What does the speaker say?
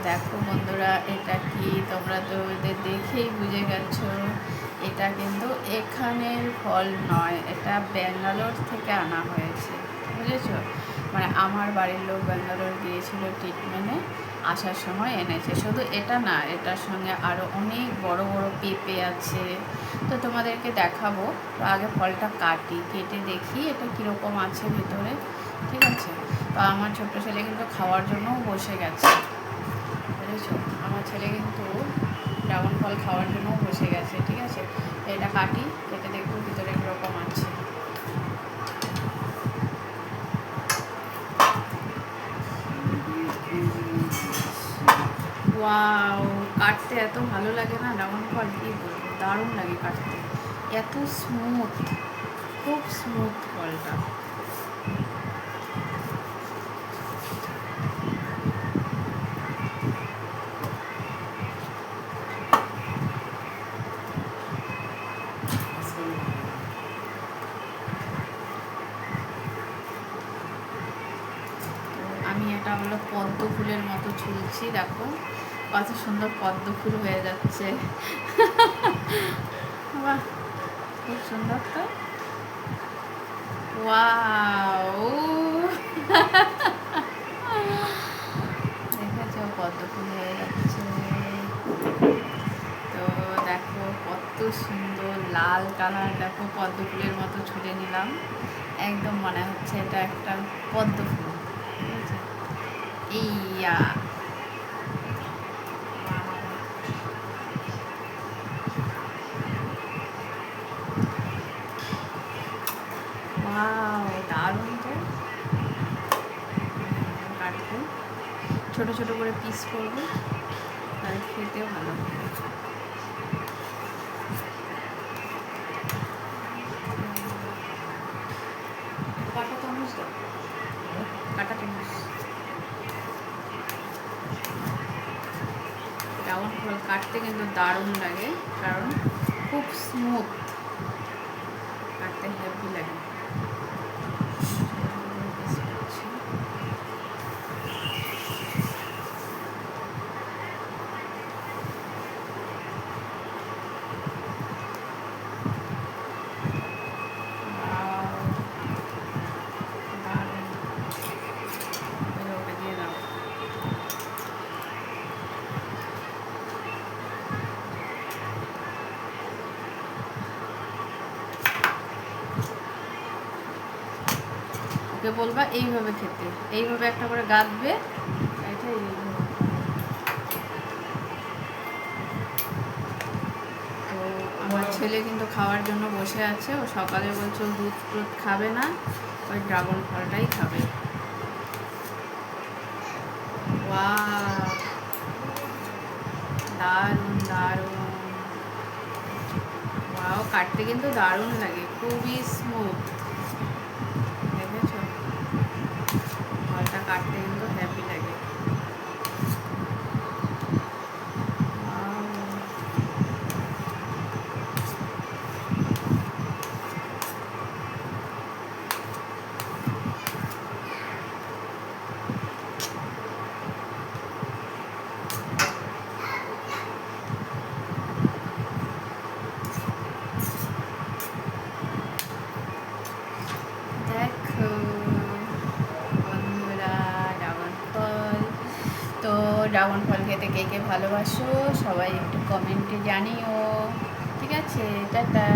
দেখো বন্ধুরা, এটা কি তোমরা তো ওদের দেখেই বুঝে গেছো, এটা কিন্তু এখানের ফল নয়, এটা ব্যাঙ্গালোর থেকে আনা হয়েছে, বুঝেছো? মানে আমার বাড়ির লোক ব্যাঙ্গালোর গিয়েছিল ট্রিটমেন্টে, আসার সময় এনেছে। শুধু এটা না, এটার সঙ্গে আরও অনেক বড় বড় পেঁপে আছে, তো তোমাদেরকে দেখাবো। তো আগে ফলটা কেটে দেখি এটা কীরকম আছে ভিতরে, ঠিক আছে? তো আমার ছোট্ট ছেলে কিন্তু খাওয়ার জন্যও বসে গেছে, বুঝেছো? আমার ছেলে কিন্তু ড্রাগন ফল খাওয়ার জন্যও বসে গেছে, ঠিক আছে? এটা কেটে দেখবো ভিতরে কীরকম আছে। ওয়াও, কাটতে এত ভালো লাগে না ড্রাগন ফল, কী বলবো, দারুণ লাগে কাটতে, এত স্মুথ, খুব স্মুথ ফলটা। আমি এটা হলো পদ্ম ফুলের মতো ঝুলছি, দেখো কত সুন্দর পদ্ম ফুল হয়ে যাচ্ছে। বাহ, খুব সুন্দর তো। ওয়াও, দেখেছো পদ্ম ফুল হয়ে যাচ্ছে। তো দেখো কত সুন্দর লাল কালার, দেখো পদ্ম ফুলের মতো ছুঁড়ে নিলাম, একদম মনে হচ্ছে এটা একটা পদ্ম ফুল, ঠিক আছে? ইয়া, ওয়াও, দারুণ তো। কাটবো, ছোটো ছোটো করে পিস করবো, তাহলে খেতেও ভালো হবে। কাটা চামচ দাও, কাটা চামচ। ড্রাগন ফল কাটতে কিন্তু দারুণ লাগে, কারণ খুব স্মুথ, কাটতে হেভি লাগে। ওকে বলবা এইভাবে খেতে, এইভাবে একটা করে গাঁথবে, এটা এইভাবে। তো আমার ছেলে কিন্তু খাওয়ার জন্য বসে আছে, ও সকালে বলছে ও দুধ টুধ খাবে না, ওই ড্রাগন ফলটাই খাবে। ওয়াও, দারুণ দারুণ। ওয়াও, কাটতে কিন্তু দারুণ লাগে, খুবই স্মুথ, দেখেছো? ফলটা কাটতে কিন্তু হ্যাপি লাগে। দেখো বন্ধুরা, ড্রাগন ফল। তো ড্রাগন ফল খেতে কে কে ভালোবাসো সবাই একটু কমেন্টে জানিও, ঠিক আছে? টাটা।